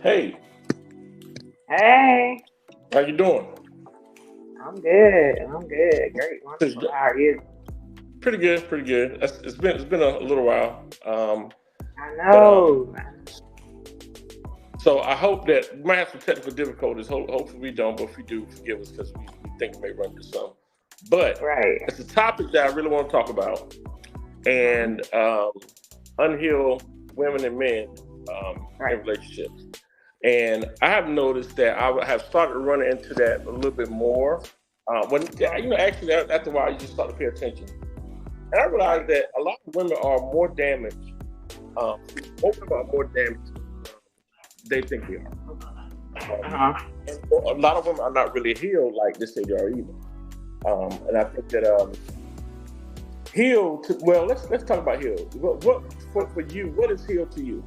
Hey, Hey, how you doing? I'm good. I'm good. Great, It's wonderful. good. How are you? Pretty good, pretty good. It's been a little while. I But know. so I hope that we might have some technical difficulties. Hopefully we don't, but if we do, forgive us because we think we may run into some. But Right. it's a topic that I really want to talk about, Hmm. and unhealed women and men Right. in relationships. And I have noticed that have started running into that a little bit more. When Hmm. actually after a while, you just start to pay attention. And I realized Right. that a lot of women are more damaged. Most of them are more damaged than they think they are. Uh-huh. And a lot of women are not really healed like they say they are either. And I think that healed. Well, let's talk about healed. What for you? What is healed to you?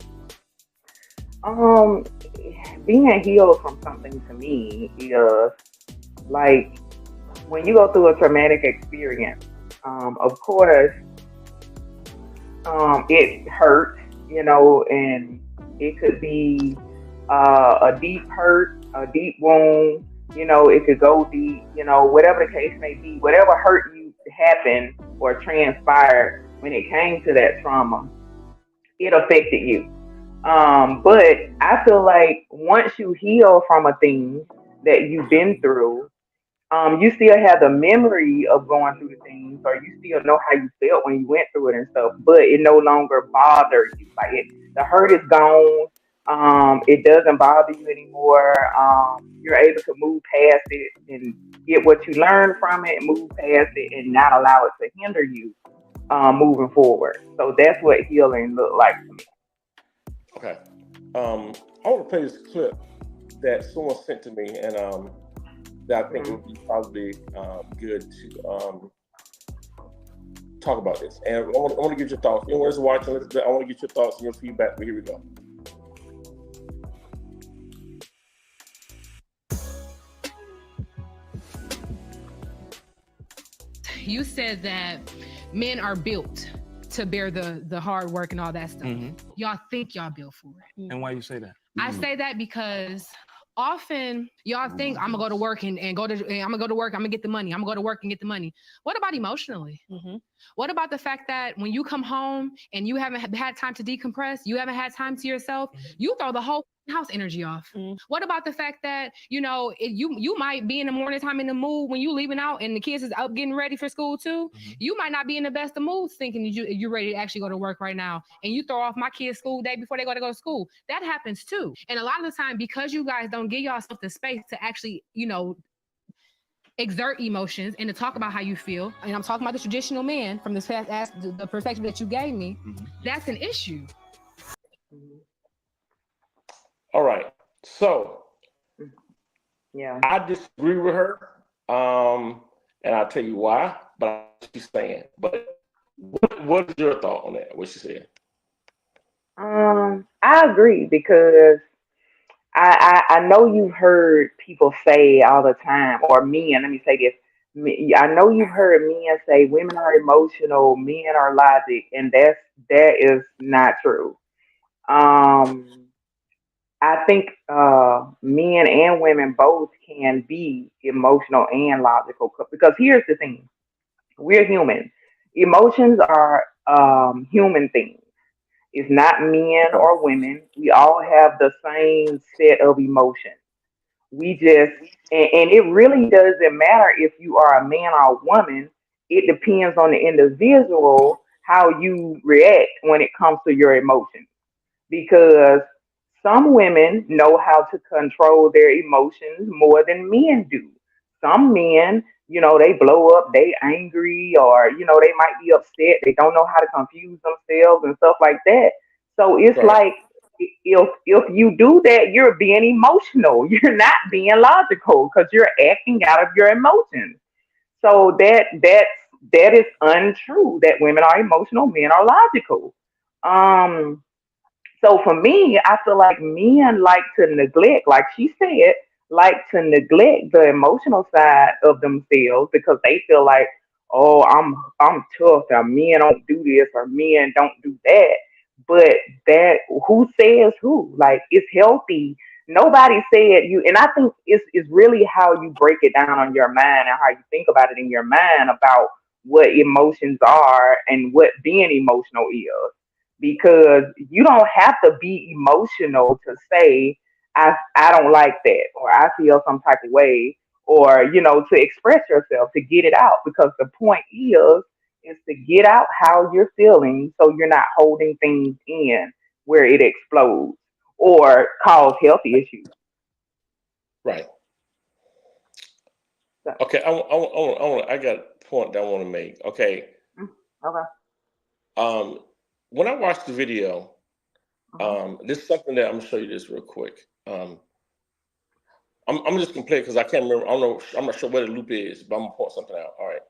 Um, Being healed from something to me is like when you go through a traumatic experience. Of course, it hurts, and it could be a deep hurt, a deep wound. It could go deep. Whatever the case may be, whatever hurt you happened or transpired when it came to that trauma, it affected you. But I feel like once you heal from a thing that you've been through, you still have the memory of going through the things, or you still know how you felt when you went through it and stuff, but it no longer bothers you. Like the hurt is gone. It doesn't bother you anymore. You're able to move past it and get what you learned from it, move past it, and not allow it to hinder you moving forward. So that's what healing looked like to me. Okay. I want to play this clip that someone sent to me, and that I think Hmm. would be probably good to talk about this. And I want to get your thoughts. Anyone who's watching, I want to get your thoughts and your feedback. But here we go. You said that men are built to bear the hard work and all that stuff. Y'all think y'all built for it. And why you say that? I say that because often y'all think I'm gonna go to work and go to and I'm gonna go to work, I'm gonna get the money, I'm gonna go to work and get the money. What about emotionally? What about the fact that when you come home and you haven't had time to decompress, you haven't had time to yourself, you throw the whole house energy off? What about the fact that you might be in the morning time in the mood when you leaving out and the kids is up getting ready for school too? You might not be in the best of moods thinking that you're ready to actually go to work right now, and you throw off my kids' school day before they go to school. That happens too. And a lot of the time, because you guys don't give yourself the space to actually, exert emotions and to talk about how you feel, and I'm talking about the traditional man from this past the perspective that you gave me, that's an issue. Hmm. All right. So Yeah. I disagree with her, and I'll tell you why. But I know what she's saying. But what is your thought on that? What she said? I agree because I know you've heard people say all the time, or men, let me say this. I know you've heard men say women are emotional, men are logic, and that is not true. Um, I think men and women both can be emotional and logical because here's the thing: we're human. Emotions are human things. It's not men Okay. or women. We all have the same set of emotions. We just, and it really doesn't matter if you are a man or a woman. It depends on the individual how you react when it comes to your emotions. Because some women know how to control their emotions more than men do. Some men, they blow up, they angry, or they might be upset. They don't know how to confuse themselves and stuff like that. So it's Right. like if you do that, you're being emotional. You're not being logical because you're acting out of your emotions. So that is untrue. That women are emotional, men are logical. Um, so for me, I feel like men like to neglect, like she said, like to neglect the emotional side of themselves because they feel like, oh, I'm tough, or men don't do this, or men don't do that. But that who says who? Like it's healthy Nobody said you, and I think it's really how you break it down on your mind and how you think about it in your mind about what emotions are and what being emotional is. Because you don't have to be emotional to say I don't like that or I feel some type of way or to express yourself to get it out. Because the point is to get out how you're feeling so you're not holding things in where it explodes or cause health issues. Right. So, Okay. I got a point that I want to make. Okay. mm, okay. Um, when I watched the video, Uh-huh. this is something that I'm gonna show you this real quick. I'm just gonna play because I can't remember. I don't know. I'm not sure what the loop is, but I'm gonna point something out. All right.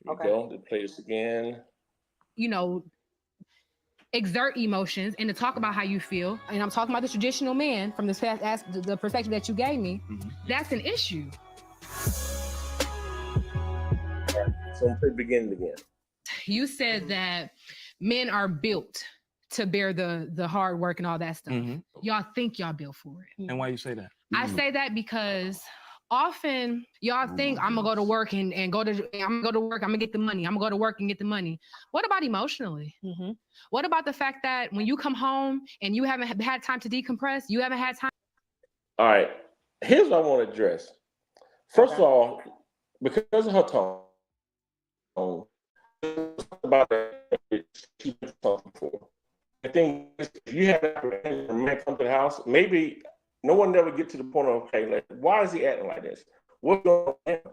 Here we Okay. go. Let's play this again. You know, exert emotions and to talk about how you feel. And I'm talking about the traditional man from the perspective that you gave me. That's an issue. All right. So I'm gonna play the beginning again. You said that men are built to bear the hard work and all that stuff. Y'all think y'all built for it. And why you say that? I say that because often y'all think I'm gonna go to work and I'm gonna go to work, I'm gonna get the money, I'm gonna go to work and get the money. What about emotionally? What about the fact that when you come home and you haven't had time to decompress, you haven't had time? All right. Here's what I want to address. First of Okay. all, because of her tone, about that she been talking for. I think if you have a man come to the house, maybe no one ever get to the point of, okay, like, why is he acting like this? What's going on with him?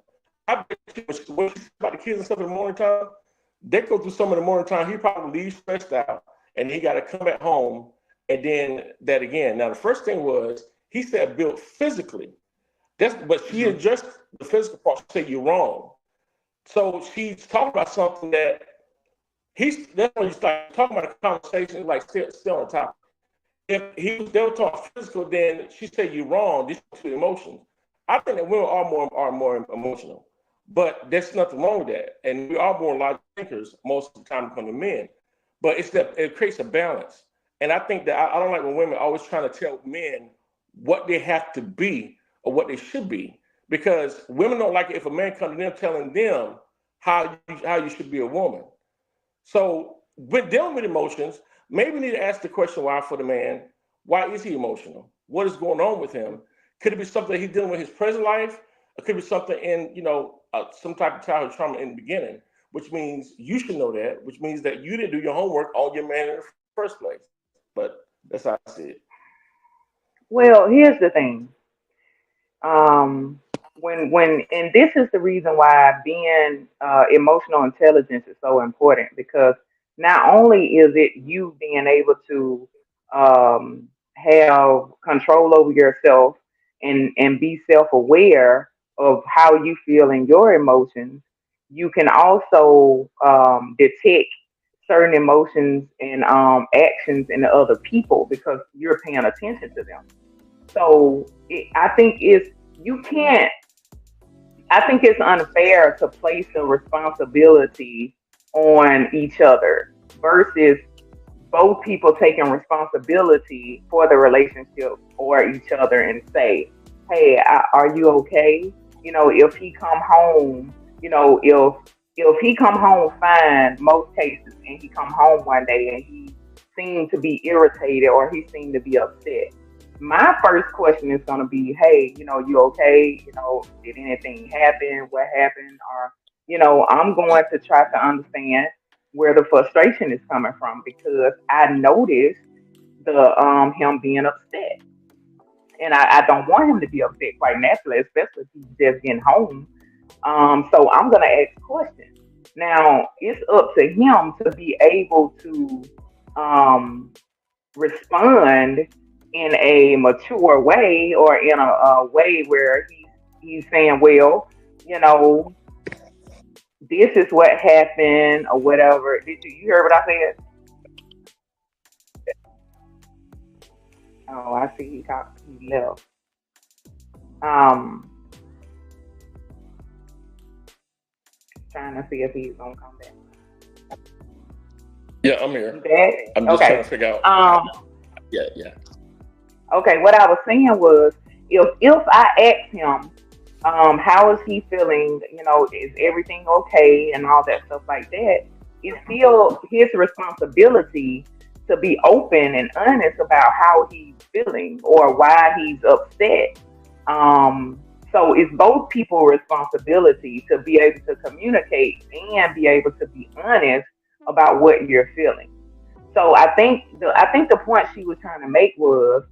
I bet you when she about the kids and stuff in the morning time, they go through some of the morning time, he probably leaves stressed out and he got to come back home and then that again. Now, the first thing was he said built physically. But she addressed the physical part. She said you're wrong. So she's talking about something that that's when you start talking about a conversation like still on top. If they were talking physical, then she said you're wrong. These are two emotions. I think that women are more emotional, but there's nothing wrong with that. And we are more logical thinkers most of the time come to men. But it's that it creates a balance. And I think that I don't like when women are always trying to tell men what they have to be or what they should be. Because women don't like it if a man comes to them telling them how you should be a woman. So with dealing with emotions, maybe we need to ask the question why for the man, why is he emotional? What is going on with him? Could it be something that he's dealing with in his present life? Or could it be something in, some type of childhood trauma in the beginning, which means you should know that, which means that you didn't do your homework on your man in the first place. But that's how I see it. Well, here's the thing. Um, and this is the reason why being emotional intelligence is so important because not only is it you being able to have control over yourself and be self aware of how you feel in your emotions, you can also detect certain emotions and actions in other people because you're paying attention to them. So I think it's you can't. I think it's unfair to place the responsibility on each other versus both people taking responsibility for the relationship or each other and say, "Hey, are you okay?" If he come home, if he come home fine, most cases, and he come home one day and he seemed to be irritated or he seemed to be upset, my first question is going to be, hey, you okay? Did anything happen? What happened? Or, I'm going to try to understand where the frustration is coming from because I noticed the him being upset. And I don't want him to be upset quite naturally, especially if he's just getting home. So I'm gonna ask questions. Now it's up to him to be able to um respond in a mature way or in a way where he's saying, well, you know, this is what happened or whatever. Did you hear what I said? Oh, I see he left. Um, trying to see if he's gonna come back. Yeah, I'm You here. back? I'm just trying Okay. to figure out. Um, Yeah, yeah. Okay, what I was saying was, if I asked him, how is he feeling? You know, is everything okay and all that stuff like that? It's still his responsibility to be open and honest about how he's feeling or why he's upset. So it's both people's responsibility to be able to communicate and be able to be honest about what you're feeling. So I think the point she was trying to make was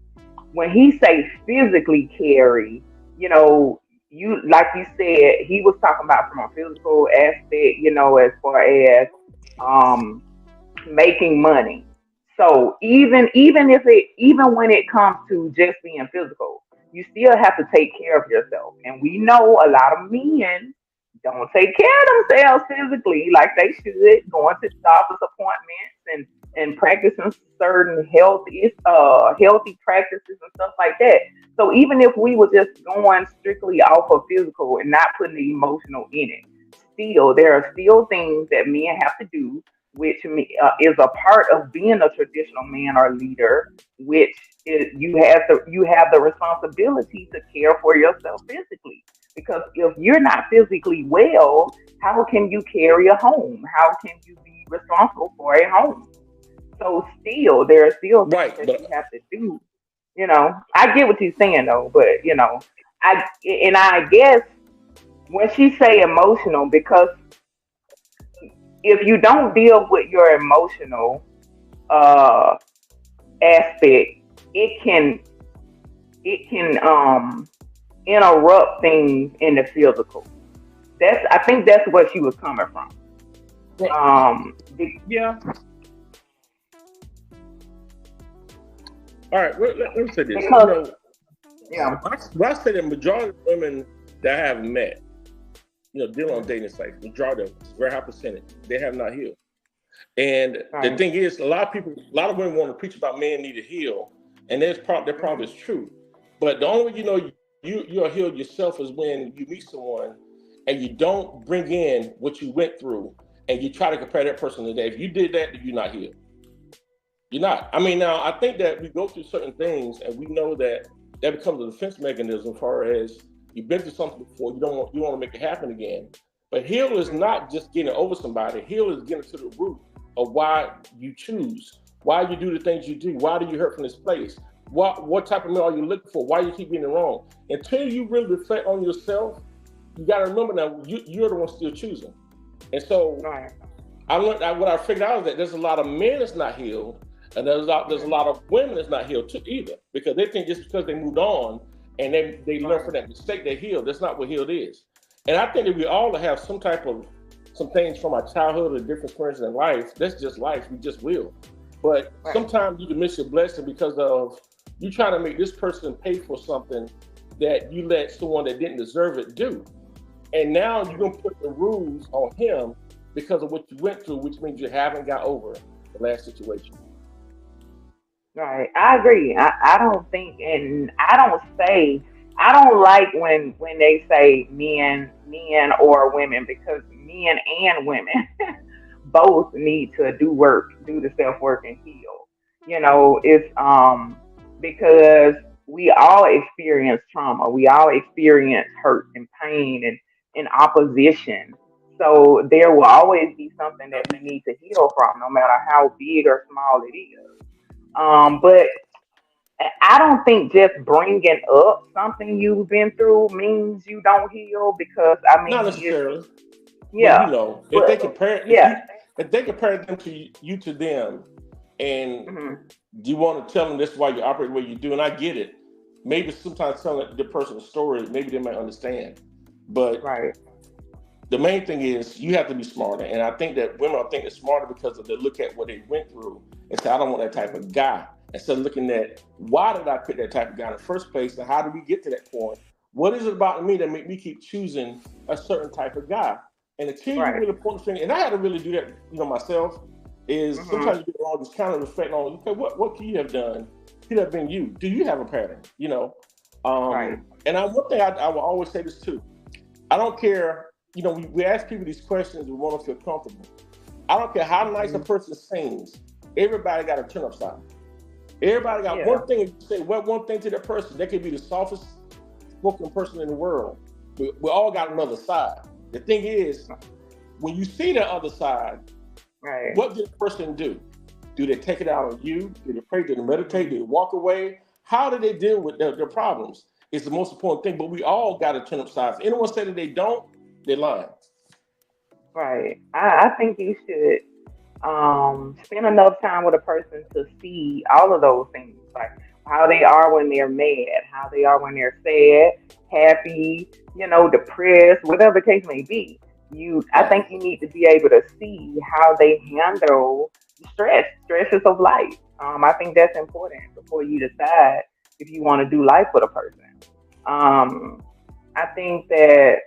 when he say physically carry, you know, you like you said, he was talking about from a physical aspect, you know, as far as um making money. So even when it comes to just being physical, you still have to take care of yourself. And we know a lot of men don't take care of themselves physically like they should, going to doctor's appointments and practicing certain healthy practices and stuff like that. So even if we were just going strictly off of physical and not putting the emotional in it, still there are still things that men have to do, which is a part of being a traditional man or leader, which is you have the responsibility to care for yourself physically. Because if you're not physically well, how can you carry a home? How can you be responsible for a home? So still, there are still things Right, that you but have to do. You know, I get what you're saying though, but I guess when she say emotional, because if you don't deal with your emotional uh aspect, it can it can interrupt things in the physical. I think that's where she was coming from. well, yeah. All right. Let me say this. because yeah, I say the majority of women that I have met, dealing on dating sites, majority of them, very high percentage, they have not healed. And the right. thing is, a lot of women want to preach about men need to heal, and their problem Hmm. is true. But the only way you're healed yourself is when you meet someone and you don't bring in what you went through and you try to compare that person to that. If you did that, you're not healed. You're not. I mean, now I think that we go through certain things and we know that that becomes a defense mechanism. As far as you've been through something before, you want to make it happen again. But heal is Hmm. not just getting over somebody. Heal is getting to the root of why you choose, why you do the things you do, why do you hurt from this place, what type of man are you looking for, why you keep getting it wrong. Until you really reflect on yourself, you got to remember now you're the one still choosing. And so Right. what I figured out is that there's a lot of men that's not healed, and there's a Hmm. lot of women that's not healed too either, because they think just because they moved on and they learn Right. from that mistake they healed. That's not what healed is. And I think that we all have some things from our childhood or different experiences in life. That's just life. We just will. But Right. sometimes you can miss your blessing because of you trying to make this person pay for something that you let someone that didn't deserve it do. And now you're Hmm. gonna put the rules on him because of what you went through, which means you haven't got over the last situation. Right. I agree. I don't think, and I don't like when they say men or women, because men and women both need to do the self work and heal. It's because we all experience trauma. We all experience hurt and pain and opposition. So there will always be something that we need to heal from, no matter how big or small it is. But I don't think just bringing up something you've been through means you don't heal, because I Not mean it's necessarily, but yeah, if but yeah. if they compare them to you to them, and Hmm. you want to tell them this is why you operate the way you do, and I get it. Maybe sometimes telling the person a story, maybe they might understand. But Right. the main thing is you have to be smarter. And I think that women are thinking smarter because of they look at what they went through and say, I don't want that type Hmm. of guy. Instead of looking at why did I pick that type of guy in the first place and how did we get to that point? What is it about me that make me keep choosing a certain type of guy? And until you Right. really point the finger, and I had to really do that, myself, is Hmm. sometimes you get all this kind of reflect on, okay, what could you have done? Could have been you. Do you have a pattern? Right. And one thing I will always say this too. I don't care. We ask people these questions. We want to feel comfortable. I don't care how nice a Hmm. person sings. Everybody got a turn up side. Everybody got Yeah. one thing. You say what one thing to that person, they could be the softest spoken person in the world. We all got another side. The thing is, when you see the other side, Right. what did the person do? Do they take it out on you? Do they pray? Do they meditate? Do they walk away? How do they deal with their problems? It's the most important thing. But we all got to turn up sides. Anyone say that they don't, they're lying. Right. I think you should spend enough time with a person to see all of those things, like how they are when they're mad, how they are when they're sad, happy, depressed, whatever the case may be. I Right. think you need to be able to see how they handle stresses of life. I think that's important before you decide if you want to do life with a person. Um, I think that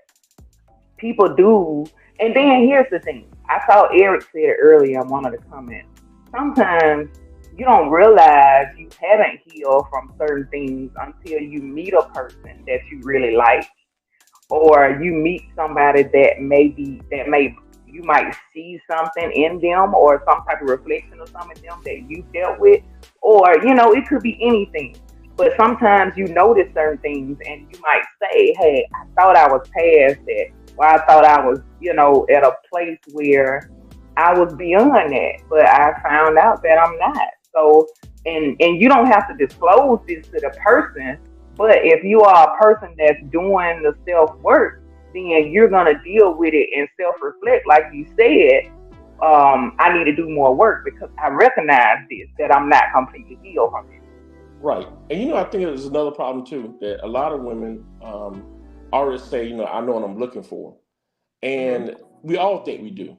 people do. And then here's the thing. I saw Eric said earlier in one of the comments. Sometimes you don't realize you haven't healed from certain things until you meet a person that you really like, or you meet somebody that may you might see something in them or some type of reflection of some of them that you dealt with, or it could be anything. But sometimes you notice certain things and you might say, hey, I thought I was past that, or I thought I was at a place where I was beyond that, but I found out that I'm not. So, and you don't have to disclose this to the person, but if you are a person that's doing the self work, then you're gonna deal with it and self reflect, like you said. I need to do more work because I recognize this, that I'm not completely healed from it. Right. And I think there's another problem too that a lot of women always say, I know what I'm looking for. Hmm. And we all think we do,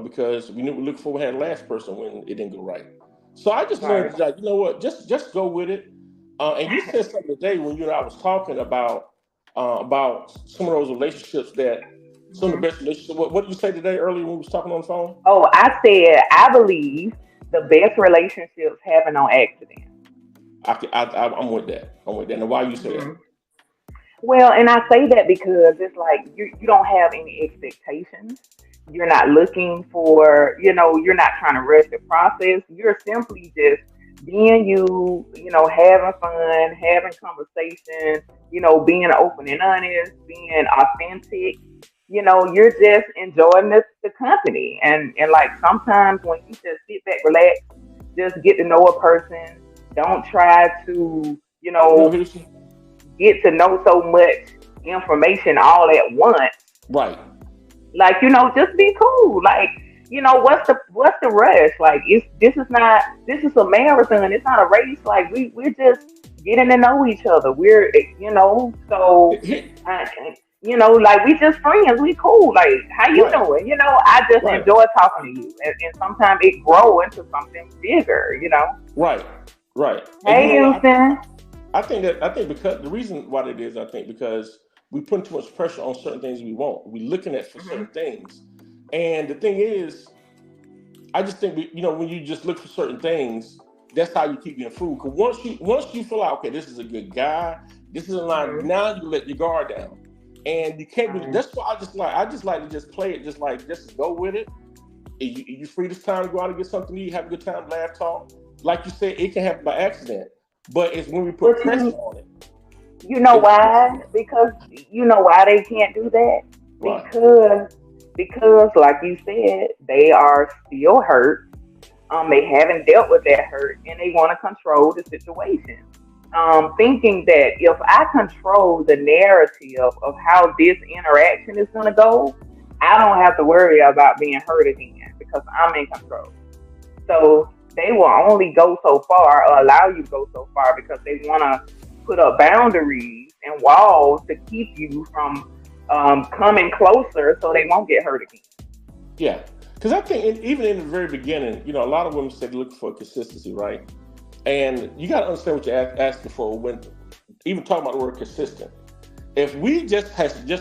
because we knew we looked for we had the last person when it didn't go right. So I just Right. learned that, what, just go with it. And you said something today when you and I was talking about some of those relationships that some of Hmm. the best relationships. What did you say today earlier when we was talking on the phone? Oh, I said I believe the best relationships happen on accident. I'm with that. I'm with that. And why you say that? Hmm. Well, and I say that because it's like you don't have any expectations. You're not looking for, you're not trying to rush the process. You're simply just being you, having fun, having conversation, being open and honest, being authentic. You're just enjoying the company. And like sometimes when you just sit back, relax, just get to know a person. Don't try to, Here's get to know so much information all at once. right. Like, just be cool. Like, what's the rush? Like, this is a marathon. It's not a race. Like, we're just getting to know each other. So Here- I, like we just friends. We cool. Like, how you right. doing? I just Right. enjoy talking to you, and sometimes it grow into something bigger. Right. Right. And you Hey, know what? Houston. I think because the reason why it is, I think because we put too much pressure on certain things we want. We're looking at for Hmm. certain things, and the thing is, I just think when you just look for certain things, that's how you keep getting food. Because once you feel like, okay, this is a good guy, this is a line. Hmm. Now you let your guard down, and you can't be. Right. That's why I just like to just play it, just go with it. You free this time to go out and get something to eat, have a good time, laugh, talk. Like you said, it can happen by accident, but it's when we put But pressure on it. you know It why? Because you know why they can't do that? right, Because like you said, they are still hurt. They haven't dealt with that hurt and they want to control the situation. Thinking that if I control the narrative of how this interaction is gonna go, I don't have to worry about being hurt again because I'm in control. So they will only go so far or allow you to go so far because they want to put up boundaries and walls to keep you from coming closer so they won't get hurt again. yeah. Because I think even in the very beginning, a lot of women said look for consistency, right? And you got to understand what you're asking for when even talking about the word consistent. If we just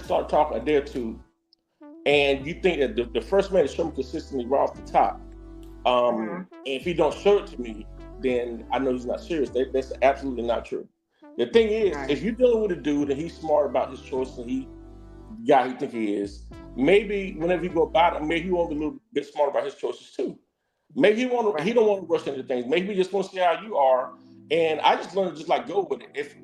start talking a day or two, and you think that the first man to show me consistently right off the top, Hmm. and if he don't show it to me, then I know he's not serious. That's absolutely not true. The thing is, Right. if you're dealing with a dude and he's smart about his choice and he guy he think he is, maybe whenever you go about it, maybe he won't be a little bit smart about his choices too. Maybe he don't Right. want to rush into things. Maybe he just want to see how you are, And I just learned to just like go with it. If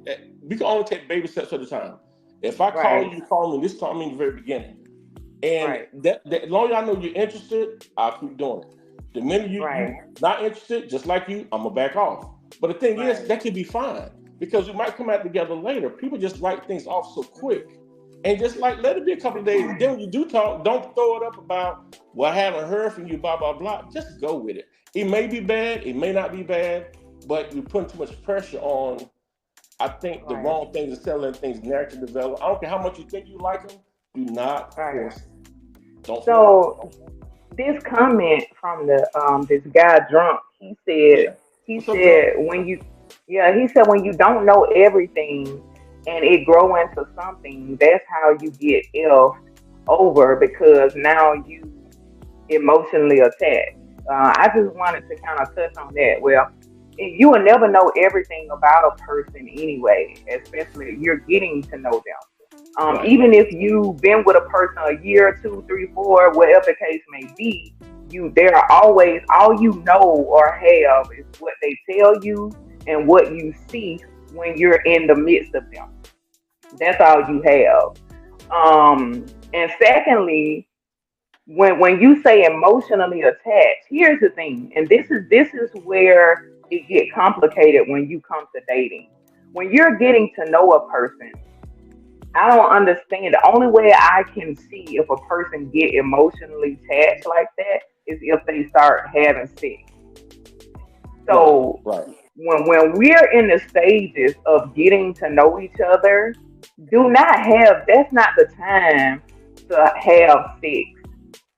we can only take baby steps at a time. If I call Right. you, call me. This time in the very beginning. And Right. that as long as I know you're interested, I'll keep doing it. The minute you Right. not interested, just like you, I'm gonna back off. But the thing is, Right. that could be fine because we might come out together later. People just write things off so quick, and just like let it be a couple of days. Then when you do talk, don't throw it up about well, I haven't heard from you, blah blah blah. Just go with it. It may be bad, it may not be bad, but you're putting too much pressure on. I think the Right. wrong things instead of letting things naturally develop. I don't care how much you think you like them. Do not Right. force. Don't force. So this comment from the this guy drunk, Yeah. he What's up, John? said when you he said when you don't know everything and it grow into something, that's how you get ill over because now you emotionally attached. I just wanted to kind of touch on that. Well, you will never know everything about a person anyway, especially if you're getting to know them. Right. Even if you've been with a person a year, two, three, four, whatever the case may be, there are always all you know or have is what they tell you and what you see when you're in the midst of them. That's all you have. And secondly, when you say emotionally attached, here's the thing, and this is where it get complicated when you come to dating. When you're getting to know a person, I don't understand. The only way I can see if a person get emotionally attached like that is if they start having sex. Right. So Right. when we're in the stages of getting to know each other, that's not the time to have sex.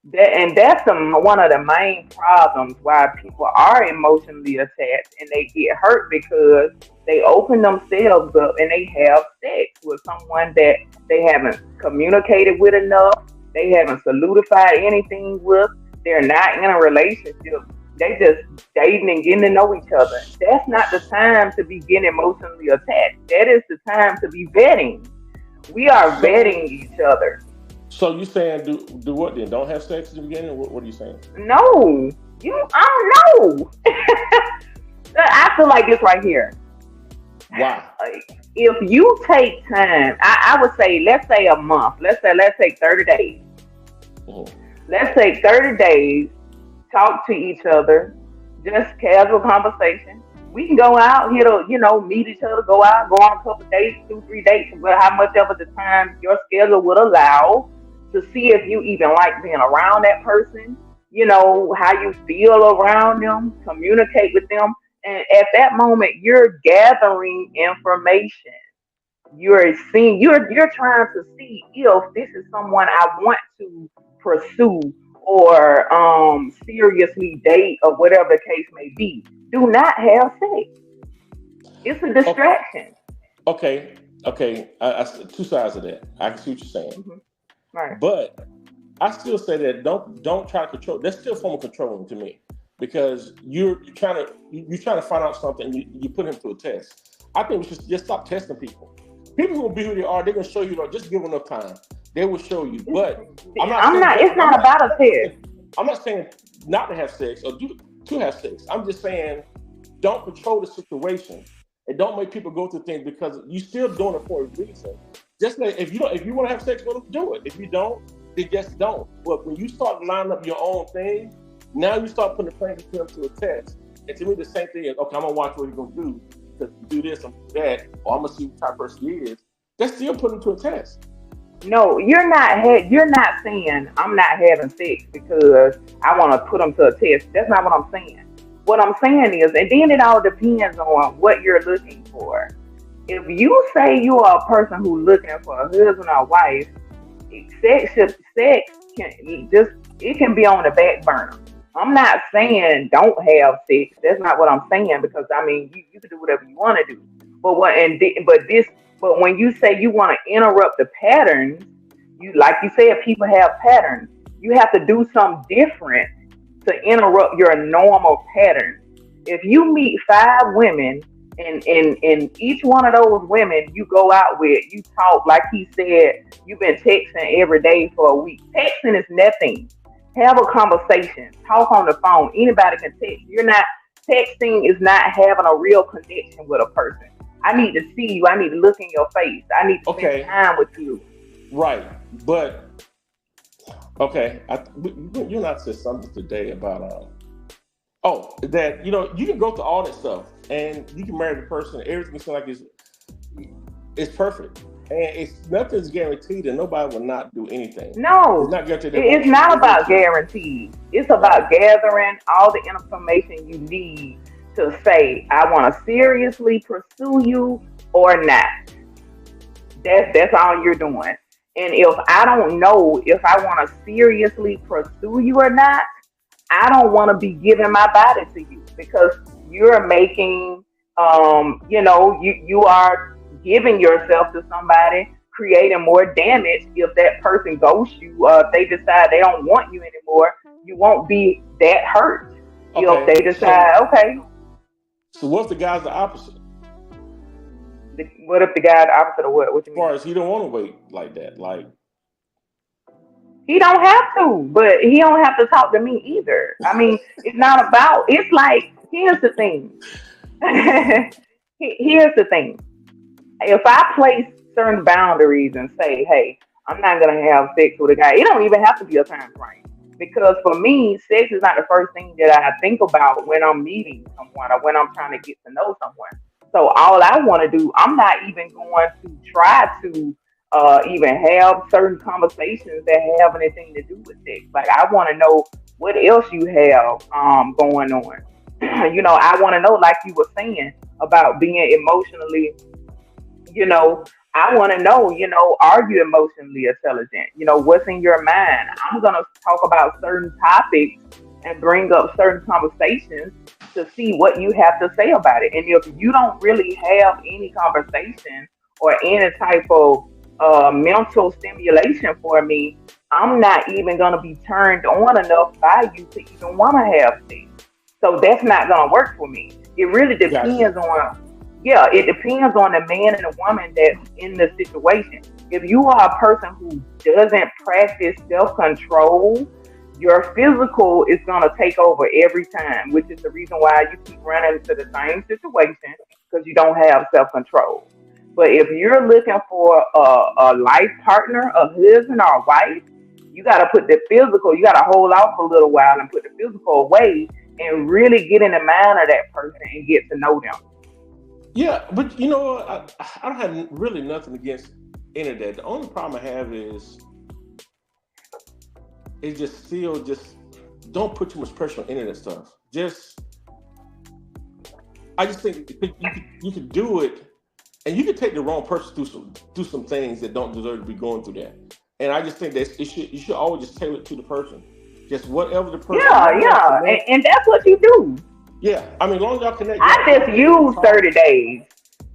That's one of the main problems why people are emotionally attached and they get hurt because they open themselves up and they have sex with someone that they haven't communicated with enough, they haven't solidified anything with, they're not in a relationship, they just dating and getting to know each other. That's not the time to be getting emotionally attached. That is the time to be vetting. We are So, vetting each other. so you saying do what then? Don't have sex at the beginning? What are you saying? No, I don't know. I feel like this right here. Why? If you take time, I would say, let's say a month. Let's take 30 days. Mhm. Let's take 30 days, talk to each other, just casual conversation. We can go out, meet each other, go on a couple dates, 2, 3 dates, but how much of the time your schedule would allow to see if you even like being around that person, how you feel around them, communicate with them. And at that moment, you're gathering information. You're trying to see if this is someone I want to pursue or seriously date or whatever the case may be. Do not have sex. It's a Okay. distraction. Okay. Okay. Two sides of that. I can see what you're saying, Hmm. Right. but I still say that don't try to control. That's still a form of controlling to me because you're trying to find out something. You put him to a test. I think we should just stop testing people. People who will be who they are, they're gonna show you. Like, just give them enough time. They will show you. But I'm not I'm saying not. don't. It's not about a test. I'm not saying not to have sex or to have sex. I'm just saying don't control the situation and don't make people go through things because you're still doing it for a reason. Just like if you want to have sex with them, do it. If you don't, then just don't. But when you start lining up your own thing, now you start putting the plan to a test. And to me, the same thing is okay. I'm gonna watch what he's gonna do to do this and do that, or I'm gonna see what type of person he is. That's still putting him to a test. No, you're not. You're not saying I'm not having sex because I want to put them to a test. That's not what I'm saying. What I'm saying is, and then it all depends on what you're looking for. If you say you are a person who's looking for a husband or wife, sex can be on the back burner. I'm not saying don't have sex. That's not what I'm saying because I mean you can do whatever you want to do. But but when you say you want to interrupt the patterns, you like you said, people have patterns. You have to do something different to interrupt your normal pattern. If you meet 5 women and each one of those women you go out with, you talk like he said, you've been texting every day for a week. Texting is nothing. Have a conversation. Talk on the phone. Anybody can text. texting is not having a real connection with a person. I need to see you. I need to look in your face. I need to spend time with you. Right. But, okay. You and I said something today about, that, you can go through all that stuff and you can marry the person. Everything seems like it's perfect. And nothing's guaranteed and nobody will not do anything. No, it's not guaranteed. It's not about guaranteed. It's about gathering all the information you need to say, I want to seriously pursue you or not. That's all you're doing. And if I don't know if I want to seriously pursue you or not, I don't want to be giving my body to you because you're making, you are giving yourself to somebody, creating more damage. If that person ghosts you, if they decide they don't want you anymore, you won't be that hurt. If they decide, So what if the guy's the opposite? What if the guy's the opposite of what? What you mean? As far as he don't want to wait like that, he don't have to, but he don't have to talk to me either. I mean, it's not about. It's like here's the thing. Here's the thing. If I place certain boundaries and say, hey, I'm not going to have sex with a guy, it don't even have to be a time frame. Because for me, sex is not the first thing that I think about when I'm meeting someone or when I'm trying to get to know someone. So all I want to do, I'm not even going to try to even have certain conversations that have anything to do with sex. Like, I want to know what else you have going on. I want to know, like you were saying, about being emotionally, I want to know, are you emotionally intelligent? What's in your mind? I'm going to talk about certain topics and bring up certain conversations to see what you have to say about it. And if you don't really have any conversation or any type of mental stimulation for me, I'm not even going to be turned on enough by you to even want to have sex. So that's not going to work for me. It really depends on... Yeah, it depends on the man and the woman that's in the situation. If you are a person who doesn't practice self-control, your physical is going to take over every time, which is the reason why you keep running into the same situation because you don't have self-control. But if you're looking for a life partner, a husband or a wife, you got to put the physical, you got to hold off a little while and put the physical away and really get in the mind of that person and get to know them. Yeah, but I don't have really nothing against any of that. The only problem I have is don't put too much pressure on any of that stuff. I just think you could do it, and you can take the wrong person through some things that don't deserve to be going through that. And I just think that you should always just tailor it to the person. Just whatever the person. Yeah, and that's what you do. Yeah, I mean, as long as y'all connect. I just use 30 days,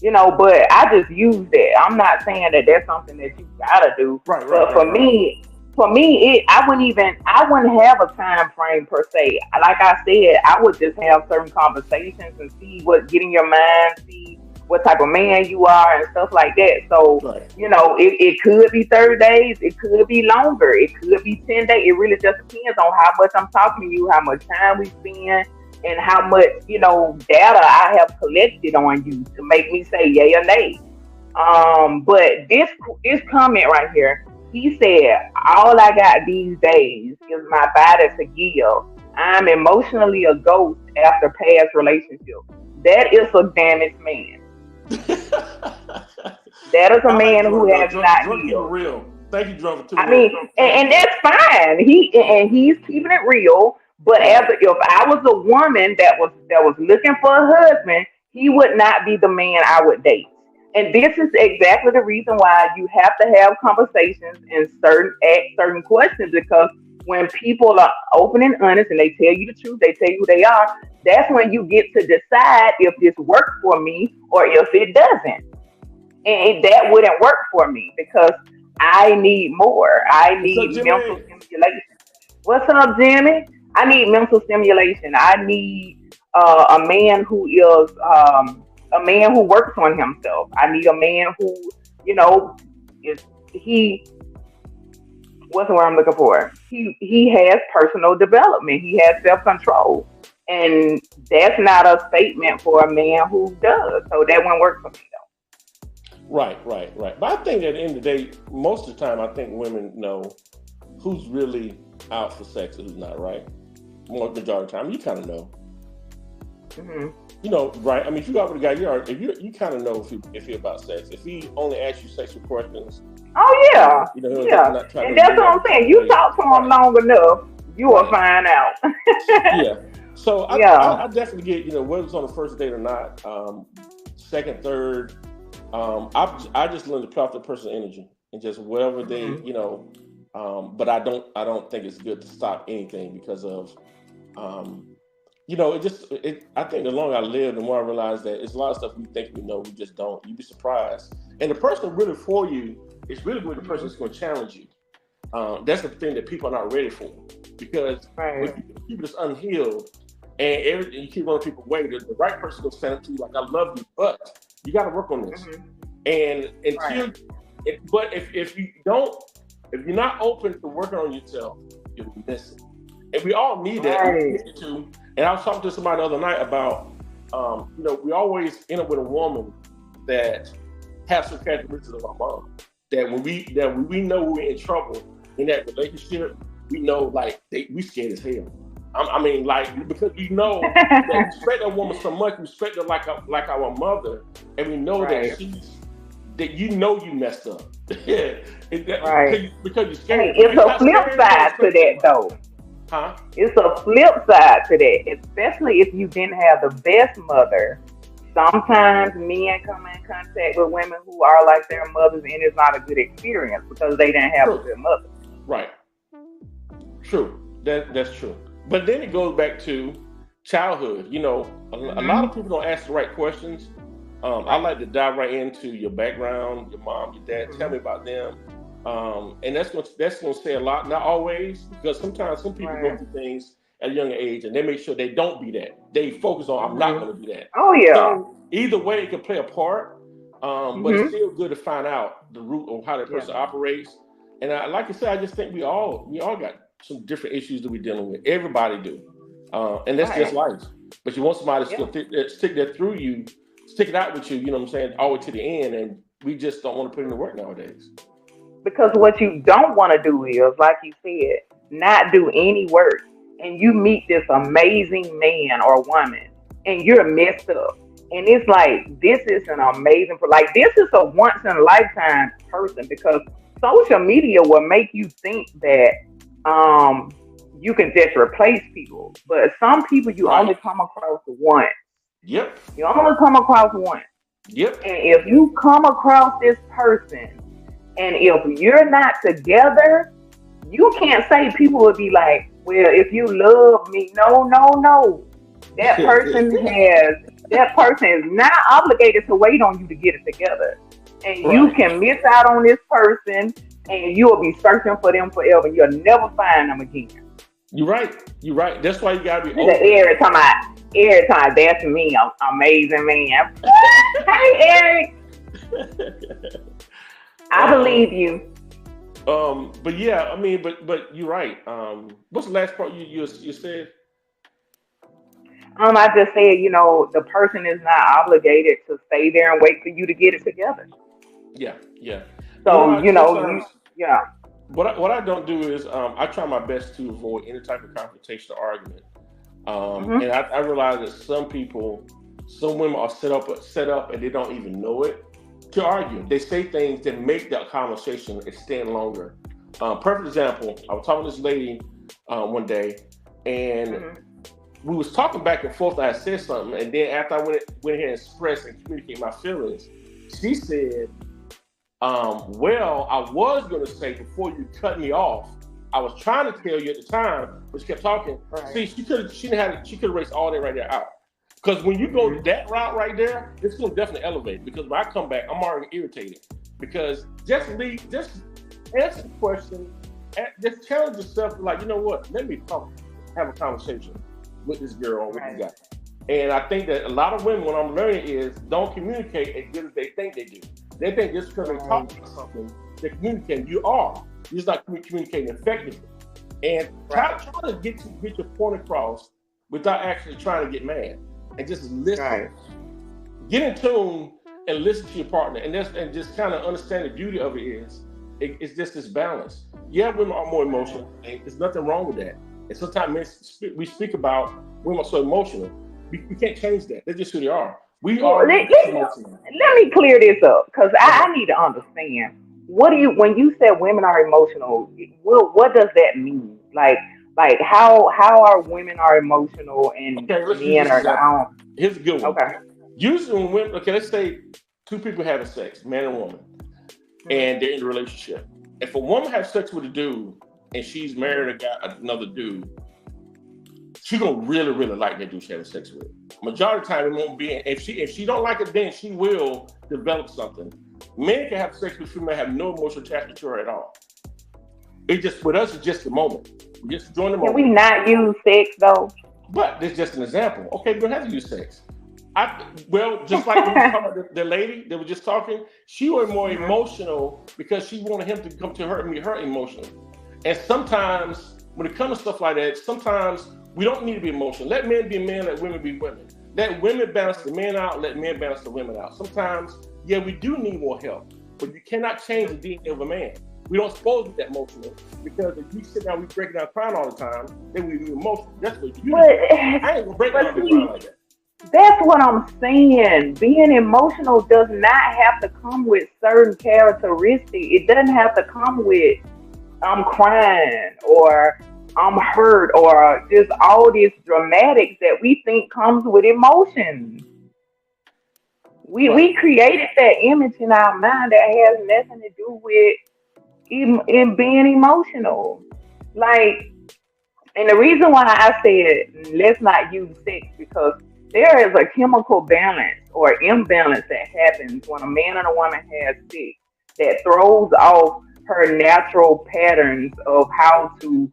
but I just use that. I'm not saying that that's something that you gotta do. Right. But for me, I wouldn't have a time frame per se. Like I said, I would just have certain conversations and see what get in your mind, see what type of man you are and stuff like that. So, it could be 30 days, it could be longer, it could be 10 days. It really just depends on how much I'm talking to you, how much time we spend, and how much, data I have collected on you to make me say yay or nay. But this comment right here, he said, all I got these days is my body to give. I'm emotionally a ghost after past relationship. That is a damaged man. That is a man who has not healed. Real. Thank you, Drunk. I mean, and that's fine. He's keeping it real. But if I was a woman that was looking for a husband, he would not be the man I would date. And this is exactly the reason why you have to have conversations and ask certain questions, because when people are open and honest and they tell you the truth, they tell you who they are, that's when you get to decide if this works for me or if it doesn't. And that wouldn't work for me because I need more. I need mental stimulation. What's up, Jimmy? I need mental stimulation. I need a man who is a man who works on himself. I need a man who, what's the word I'm looking for? He has personal development. He has self-control. And that's not a statement for a man who does. So that wouldn't work for me Right. But I think at the end of the day, most of the time, I think women know who's really out for sex and who's not, right? More majority of the time, you kind of know. though. You know, right? I mean, if you go out with a guy, you kind of know if he about sex. If he only asks you sexual questions, Oh yeah, yeah. not trying And to that's what I'm saying. You talk to him long enough, you will find out. Yeah. So I definitely get, whether it's on the first date or not, second, third, I just learn to play off the person's energy and just whatever they, but I don't think it's good to stop anything because of, I think the longer I live, the more I realize that it's a lot of stuff we think we know, we just don't. You'd be surprised. And the person really for you is really the person that's going to challenge you. That's the thing that people are not ready for. Because when people that's unhealed and everything, you keep running people away, the right person will stand up to you like, I love you, but you got to work on this. And but if you're not open to working on yourself, you'll miss it. And we all need that. And I was talking to somebody the other night about, we always end up with a woman that has some characteristics of our mom. That when we know we're in trouble in that relationship, we know we scared as hell. I mean, because we know that we respect that woman so much, we respect her like our mother, and we know that you messed up. Because you're scared. It's a flip side to that, though. Huh? It's a flip side to that, especially if you didn't have the best mother. Sometimes men come in contact with women who are like their mothers, and it's not a good experience because they didn't have a good mother. Right. True. That's true. But then it goes back to childhood. A lot of people don't ask the right questions. I like to dive right into your background, your mom, your dad. Tell me about them. And that's going to say a lot. Not always, because sometimes some people go through things at a younger age and they make sure they don't be that. They focus on, I'm not going to be that. Oh yeah. So either way, it can play a part. But it's still good to find out the root of how that person operates. And like I said, I just think we all got some different issues that we're dealing with. Everybody do. And that's just life. But you want somebody to stick that through you, stick it out with you, you know what I'm saying, all the way to the end. And we just don't want to put in the work nowadays. Because what you don't want to do is, like you said, not do any work. And you meet this amazing man or woman and you're messed up. And it's like, this is an amazing, this is a once in a lifetime person, because social media will make you think that you can just replace people. But some people you only come across once. Yep. You only come across once. Yep. And if you come across this person, and if you're not together, you can't say, people will be like, well, if you love me, no. That person is not obligated to wait on you to get it together. And you can miss out on this person and you'll be searching for them forever. You'll never find them again. You're right. That's why you gotta be open. Every time, that's me, amazing man. Hey, Eric. I believe you. But yeah, I mean, but you're right. What's the last part you said? I just said, the person is not obligated to stay there and wait for you to get it together. Yeah. So, What I don't do is I try my best to avoid any type of confrontation or argument. And I realize that some women are set up and they don't even know it to argue. They say things that make that conversation extend longer. Perfect example, I was talking to this lady one day, and we was talking back and forth. I said something, and then after I went ahead and expressed and communicate my feelings, she said, well, I was going to say before you cut me off, I was trying to tell you at the time, but she kept talking. Right. See, she could have erased all that right there out. Because when you go that route right there, it's going to definitely elevate. Because when I come back, I'm already irritated. Because just answer the question, just challenge yourself. Like, you know what? Let me have a conversation with this girl or with this guy. And I think that a lot of women, what I'm learning is, don't communicate as good as they think they do. They think just because they talk about something, they communicate. You're just not communicating effectively. And try to get your point across without actually trying to get mad, and just listen. Right. Get in tune and listen to your partner, and just kind of understand the beauty of it is it's just this balance. Yeah, women are more emotional, and there's nothing wrong with that. And sometimes we speak about women are so emotional. We can't change that. They're just who they are. We Well, are emotional. let me clear this up because Uh-huh. I need to understand. What do you when you said women are emotional? What does that mean? Like how are women are emotional and Okay, let's use men this are the example. I Here's a good don't. one. Okay. Usually when women, okay, let's say two people having sex, man and woman, Hmm. and they're in a relationship. If a woman has sex with a dude and she's Hmm. married another dude, she gonna really, really like that dude she having sex with. Majority of the time it won't be. If she don't like it, then she will develop something. Men can have sex with female have no emotional attachment to her at all. It just with us it's just the moment. We just enjoying the Can we moment. not use sex though? But this is just an example. Okay, we don't have to use sex. Well, just like we was talking about the lady that was just talking, she was more Hmm. emotional because she wanted him to come to her and meet her emotionally. And sometimes when it comes to stuff like that, sometimes we don't need to be emotional. Let men be men, let women be women. Let women balance the men out, let men balance the women out. Sometimes, yeah, we do need more help, but you cannot change the DNA of a man. We don't supposed to be that emotional because if we sit down, we break down crying all the time, then we be emotional. That's what you But do. I ain't gonna break but down and crying see, like that. that's what I'm saying. Being emotional does not have to come with certain characteristics. It doesn't have to come with I'm crying or I'm hurt or just all this dramatics that we think comes with emotion. Right. We created that image in our mind that has nothing to do with in being emotional. Like, and the reason why I said let's not use sex because there is a chemical balance or imbalance that happens when a man and a woman has sex that throws off her natural patterns of how to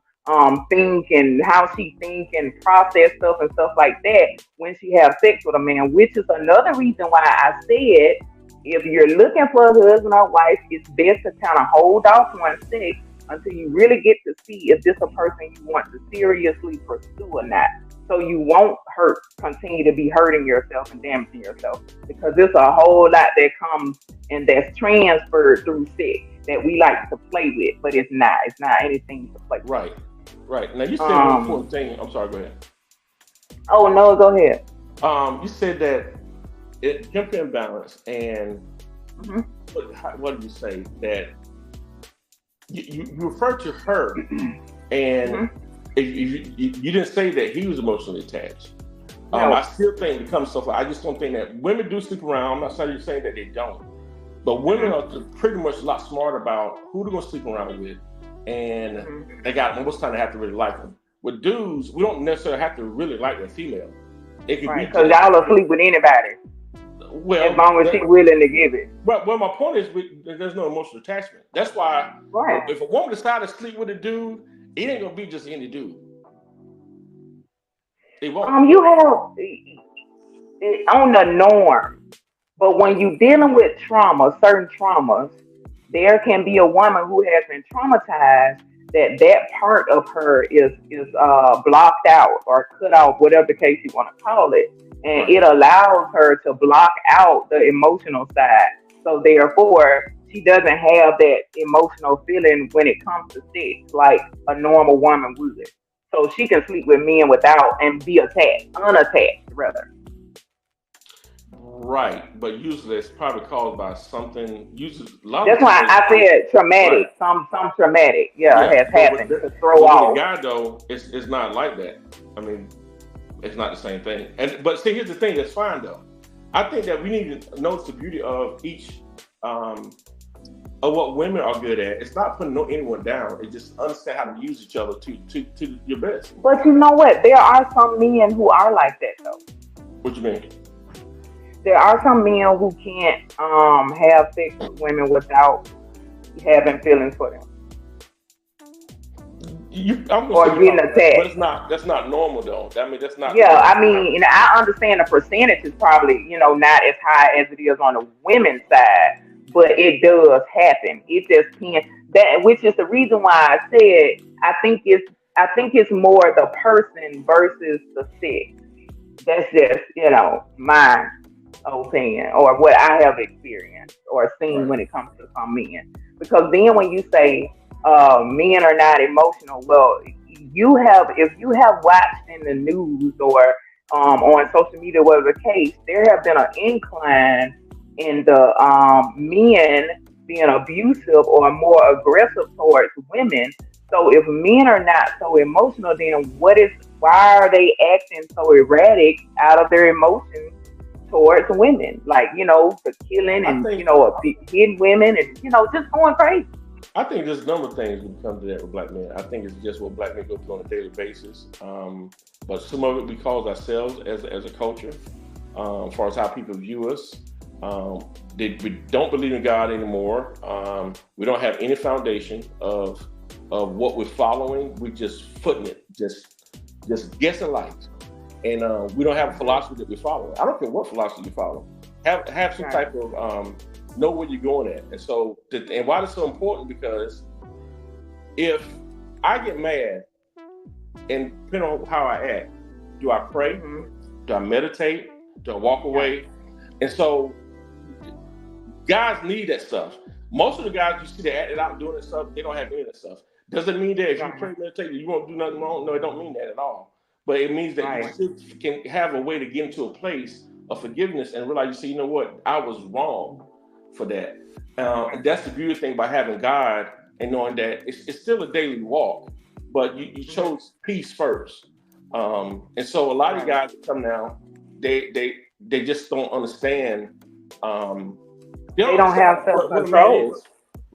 think and how she think and process stuff and stuff like that when she have sex with a man, which is another reason why I said if you're looking for a husband or wife, it's best to kind of hold off on sex until you really get to see if this a person you want to seriously pursue or not. So you won't continue to be hurting yourself and damaging yourself because there's a whole lot that comes and that's transferred through sex that we like to play with, but it's not. It's not anything to play with. Right. Right. Now you said one Um. important thing. I'm sorry, go ahead. Oh no, go ahead. You said that it chemical imbalance and Hmm. what did you say? That you refer to her and Hmm. you didn't say that he was emotionally attached. I No. still think it comes stuff like I just don't think that women do sleep around. I'm not saying that they don't, but women Hmm. are pretty much a lot smarter about who they're gonna sleep around with, and Hmm. they got most time they have to really like them. With dudes, we don't necessarily have to really like a female. It could be Right, because just y'all will sleep with anybody as well. long as she willing to give it. Well, my point is, there's no emotional attachment. That's why Right. if a woman decides to sleep with a dude, it ain't gonna be just any dude. It won't. You have on the norm. But when you're dealing with trauma, certain traumas, there can be a woman who has been traumatized that part of her is blocked out or cut off, whatever the case you want to call it, and Right. it allows her to block out the emotional side. So therefore, she doesn't have that emotional feeling when it comes to sex like a normal woman would. So she can sleep with men without and be unattached rather. Right, but usually it's probably caused by something. Usually, a lot of That's the why time, I said right? traumatic. Some traumatic, yeah, Yeah, has happened to throw but with a off. guy though, it's not like that. I mean, it's not the same thing. And but see, here's the thing. That's fine though. I think that we need to notice the beauty of each um, of what women are good at. It's not putting anyone down. It's just understand how to use each other to your best. But you know what? There are some men who are like that though. What you mean? There are some men who can't have sex with women without having feelings for them I'm gonna say or you're getting probably right, but attached. it's not. That's not normal though. I mean, that's not the Yeah, norm. I mean, and I understand the percentage is probably not as high as it is on the women's side, but it does happen. It just can't that, which is the reason why I said I think it's I think it's more the person versus the sex. That's just, my opinion or what I have experienced or seen Right. when it comes to some men. Because then when you say men are not emotional, well, if you have watched in the news or on social media, whatever the case, there have been an incline in the men being abusive or more aggressive towards women. So if men are not so emotional, then why are they acting so erratic out of their emotions towards women? Like, for killing I and, think hitting women and, just going crazy. I think there's a number of things when it comes to that with black men. I think it's just what black men go through on a daily basis. But some of it we cause ourselves as a culture, as far as how people view us. We don't believe in God anymore. We don't have any foundation of what we're following. We're just footing it, just guessing life. And we don't have a philosophy that we follow. I don't care what philosophy you follow. Have some type of know where you're going at. And so, and why it's so important, because if I get mad, and depending on how I act, do I pray? Mm-hmm. Do I meditate? Do I walk away? And so, guys need that stuff. Most of the guys you see that acting out doing that stuff, they don't have any of that stuff. Doesn't mean that if you pray, meditate, you won't do nothing wrong. No, it don't mean that at all. But it means that you still can have a way to get into a place of forgiveness and realize, you say, you know what, I was wrong for that. And that's the beautiful thing about having God and knowing that it's still a daily walk, but you chose peace first. And so a lot of guys that come now, they just don't understand. They don't have self-control.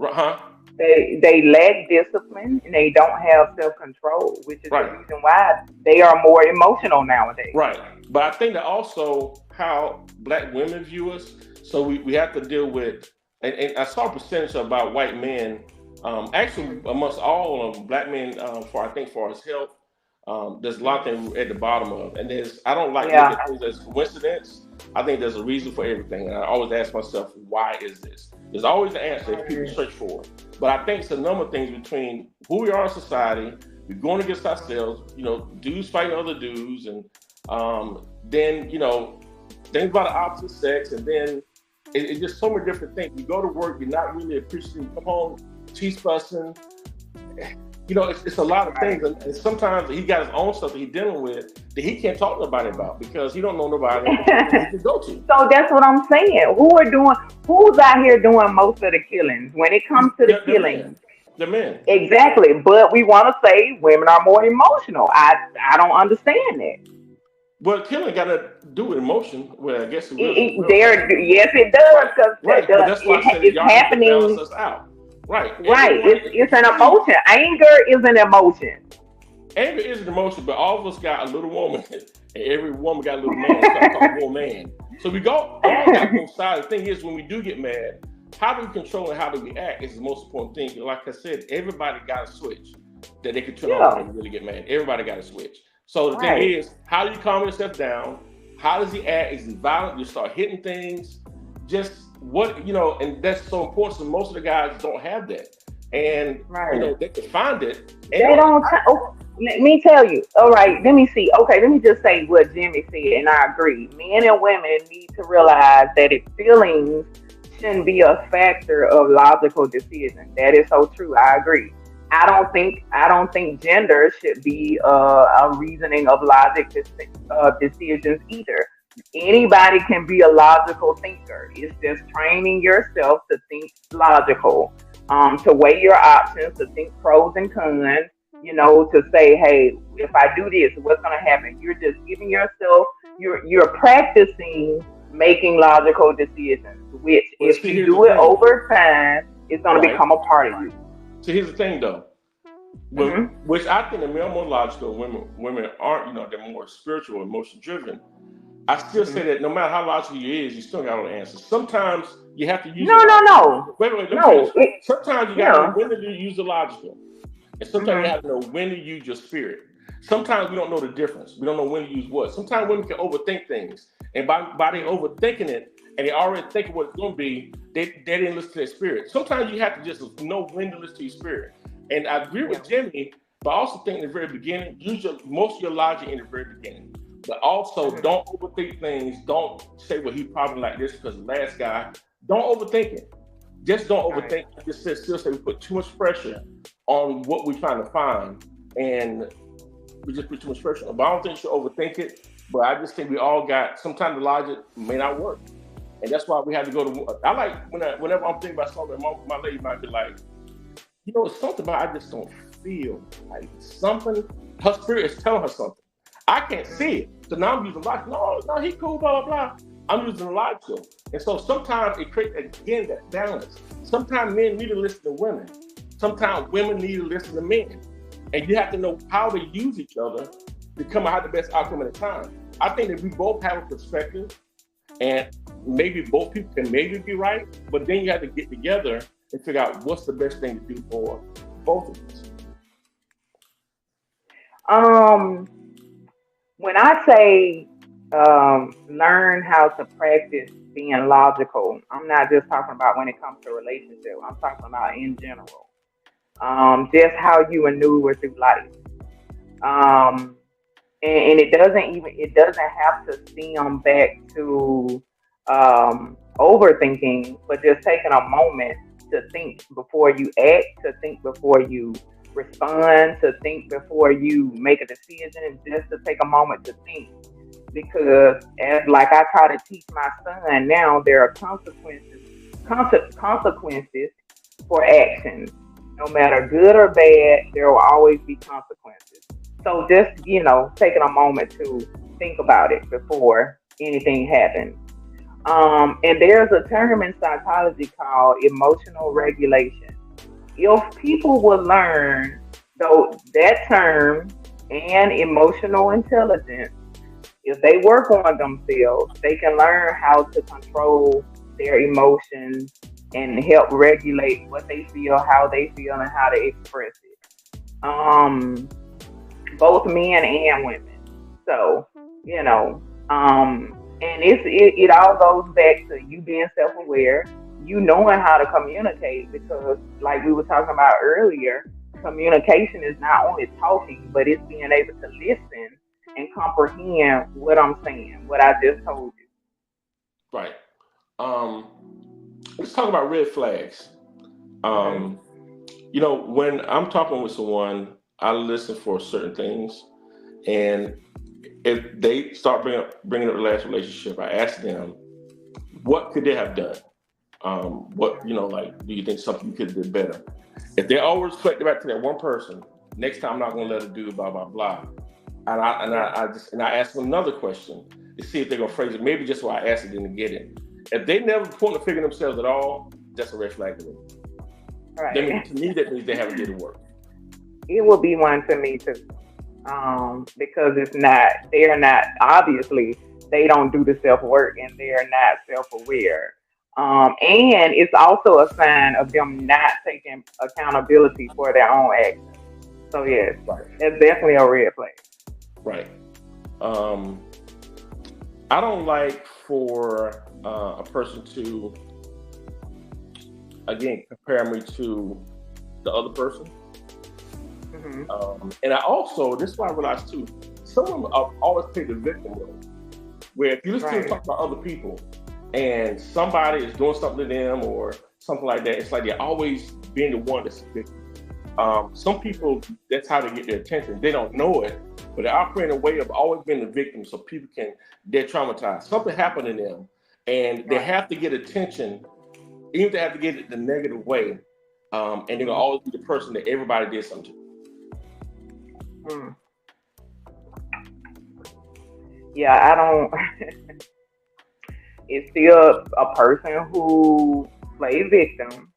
Huh? They lack discipline and they don't have self-control, which is the reason why they are more emotional nowadays. Right. But I think that also how black women view us. So we have to deal with, and I saw a percentage about white men, actually amongst all of them, black men, for his health, there's a lot of things at the bottom of. And I don't like looking at things as coincidence. I think there's a reason for everything. And I always ask myself, why is this? There's always an answer if people search for it. But I think it's a number of things between who we are in society, we're going against ourselves, dudes fighting other dudes, and then, things about the opposite sex, and then it's just so many different things. You go to work, you're not really appreciating, you come home, cheese fussing. It's a lot of things, and sometimes he got his own stuff that he's dealing with that he can't talk to nobody about because he don't know nobody he can go to. So that's what I'm saying. Who's out here doing most of the killings when it comes to the killings? The men. Exactly, but we want to say women are more emotional. I don't understand that. Well, killing got to do with emotion. Well, I guess yes, it does, because that's why I said it's happening. Balance us out. Right. It's an emotion. Anger is an emotion. Anger is an emotion, but all of us got a little woman, and every woman got a little man. So I call one man. So we all got both sides. The thing is, when we do get mad, how do we control and how do we act is the most important thing. Like I said, everybody got a switch that they can turn on when they really get mad. Everybody got a switch. So the thing is, how do you calm yourself down? How does he act? Is he violent? You start hitting things? Just what, and that's so important. So most of the guys don't have that. And, they can find it. They don't. Let me tell you. All right, let me see. Okay, let me just say what Jimmy said, and I agree. Men and women need to realize that feelings shouldn't be a factor of logical decision. That is so true. I agree. I don't think gender should be a reasoning of logic decisions either. Anybody can be a logical thinker. It's just training yourself to think logical, to weigh your options, to think pros and cons, to say, hey, if I do this, what's going to happen? You're just giving yourself, you're practicing making logical decisions, which if you do it over time, it's going to become a part of you. So here's the thing, though, which I think the men are more logical, women aren't. They're more spiritual, emotion driven. I still say that no matter how logical you is, you still got all the answers. Sometimes you have to use No. Wait, let me sometimes you got to know when to use the logical, and sometimes you have to know when to use your spirit. Sometimes we don't know the difference. We don't know when to use what. Sometimes women can overthink things, and by they overthinking it, and they already thinking what it's going to be, they didn't listen to their spirit. Sometimes you have to just know when to listen to your spirit. And I agree with Jimmy. But I also think in the very beginning, use most of your logic in the very beginning. But also don't overthink things. Don't say, well, he probably like this because the last guy. Don't overthink it. Just don't overthink it. Just still say we put too much pressure on what we're trying to find. And we just put too much pressure on. But I don't think you should overthink it. But I just think we all got, sometimes the logic may not work. And that's why we have to go to, I like, whenever I'm thinking about something, my lady might be like, it's something about I just don't feel like something. Her spirit is telling her something. I can't see it. So now I'm using logic. No, he cool, blah, blah, blah. I'm using logical. And so sometimes it creates, again, that balance. Sometimes men need to listen to women. Sometimes women need to listen to men. And you have to know how to use each other to come out the best outcome at a time. I think that we both have a perspective and maybe both people can maybe be right, but then you have to get together and figure out what's the best thing to do for both of us. When I say learn how to practice being logical, I'm not just talking about when it comes to relationships. I'm talking about in general. Just how you maneuver through life. And it doesn't have to stem back to overthinking, but just taking a moment to think before you act, to think before you respond, to think before you make a decision, and just to take a moment to think. Because as like I try to teach my son now, there are consequences for actions. No matter good or bad, there will always be consequences. So just, taking a moment to think about it before anything happens. And there's a term in psychology called emotional regulation. If people will learn that term and emotional intelligence, if they work on themselves, they can learn how to control their emotions and help regulate what they feel, how they feel, and how to express it. Both men and women. So, and it all goes back to you being self-aware, you knowing how to communicate, because like we were talking about earlier, communication is not only talking, but it's being able to listen and comprehend what I'm saying, what I just told you. Right. Let's talk about red flags. When I'm talking with someone, I listen for certain things, and if they start bringing up the last relationship, I ask them, what could they have done? Do you think something you could have done better? If they always reflect back to that one person, next time I'm not going to let her do blah blah blah. And I ask them another question to see if they're gonna phrase it. Maybe just why I asked it didn't get it. If they never point the finger themselves at all, that's a red flag to me. Right. To me, that means they haven't did the work. It will be one to me too, because they're not obviously they don't do the self work and they're not self aware. And it's also a sign of them not taking accountability for their own actions. So yes, it's definitely a red flag. Right. I don't like for a person to, again, compare me to the other person. And I also, this is why I realized too, some of them always play the victim role. Where if you listen to them talk about other people and somebody is doing something to them or something like that, it's like they're always being the one that's the victim. Some people, that's how they get their attention. They don't know it, but they operate in a way of always being the victim, so people they're traumatized. Something happened to them, and they have to get attention, even if they have to get it the negative way, and they're going to always be the person that everybody did something to. Yeah, I don't. It's still a person who plays victim,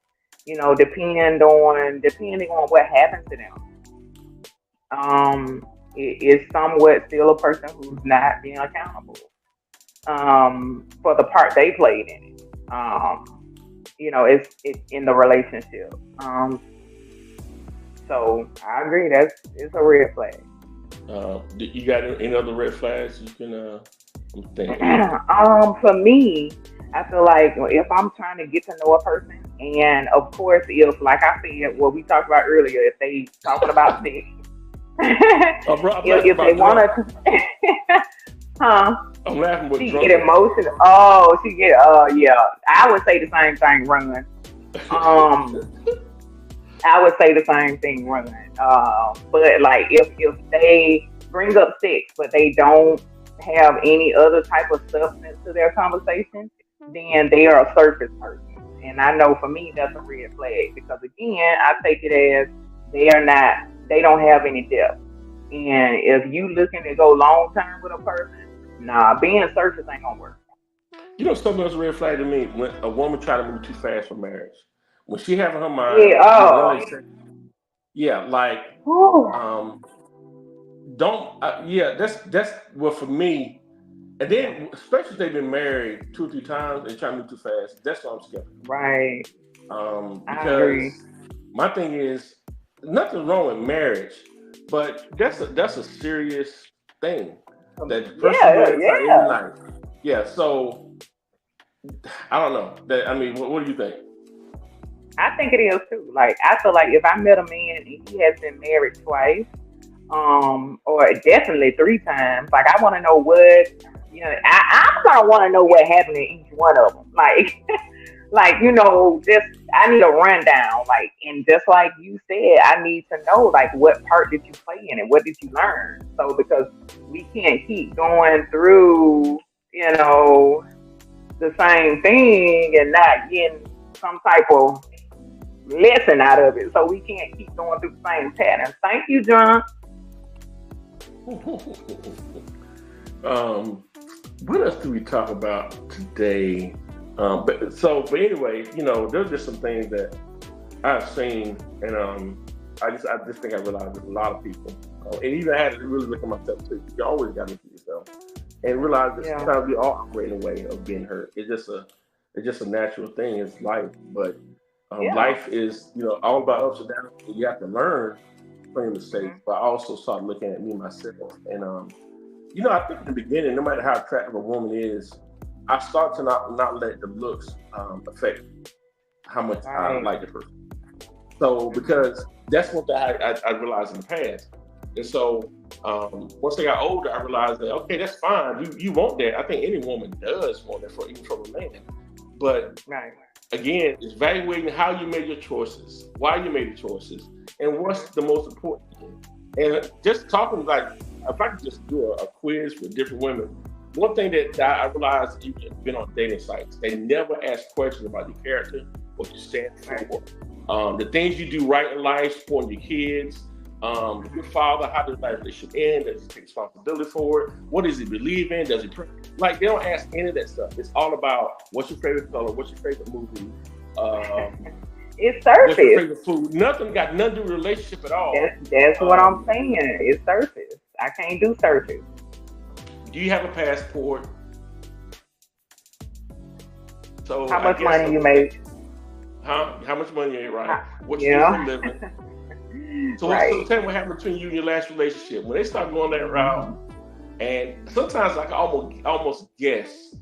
depending on what happened to them. It's somewhat still a person who's not being accountable for the part they played in it. It's in the relationship. So I agree, it's a red flag. You got any other red flags you can think? For me, I feel like if I'm trying to get to know a person, and of course, if, like I said, what we talked about earlier, if they talking about sex, if they want to, huh? I'm laughing with she drunk. get emotional. Oh, she get. Yeah. I would say the same thing. Run. I would say the same thing. Run. But like if they bring up sex, but they don't have any other type of substance to their conversation, then they are a surface person. And I know for me that's a red flag because again, I take it as they don't have any depth. And if you looking to go long term with a person, nah, being surface ain't gonna work. You know, something else red flag to me when a woman try to move too fast for marriage. When she have in her mind, Yeah. Oh. yeah, like Whew. don't yeah, that's well for me. And then, especially if they've been married 2 or 3 times and try to move too fast, that's what I'm skeptical. Right. I agree. Because my thing is, nothing wrong with marriage, but that's a serious thing that the person Yeah. in Yeah. life. Yeah, so I don't know. That I mean, what do you think? I think it is too. Like I feel like if I met a man and he has been married twice, or definitely 3 times, like I want to know what I'm gonna want to know what happened to each one of them. Like, like just I need a rundown. Like, and just like you said, I need to know like what part did you play in it? What did you learn? So because we can't keep going through, the same thing and not getting some type of lesson out of it. So we can't keep going through the same patterns. Thank you, John. What else do we talk about today? But anyway, there's just some things that I've seen, and I just think I realized that a lot of people, and even I had to really look at myself too. You always got to look at yourself and realize that sometimes we all operate in a way of being hurt. It's just a natural thing. It's life, but life is all about ups and downs. You have to learn from your mistakes. But I also started looking at me myself, and I think in the beginning, no matter how attractive a woman is, I start to not let the looks affect how much I like the person. So because that's one thing I realized in the past. And so once I got older, I realized that, okay, that's fine. You want that. I think any woman does want that, even from a man. But again, it's evaluating how you made your choices, why you made the choices, and what's the most important thing. And just talking like, if I could just do a quiz with different women, one thing that I realized, you've been on dating sites, they never ask questions about your character, what you stand for, the things you do right in life, supporting your kids, your father, how does that relationship end? Does he take responsibility for it? What does he believe in? Does he pray? Like, they don't ask any of that stuff. It's all about what's your favorite color, what's your favorite movie, it's surface. What's your favorite food? Nothing got nothing to do with relationship at all. That's what I'm saying. It's surface. I can't do surface. Do you have a passport? So how much money you make? Huh? How much money you made, right? What you do for living? So tell me what happened between you and your last relationship. When they start going that route, and sometimes I can almost guess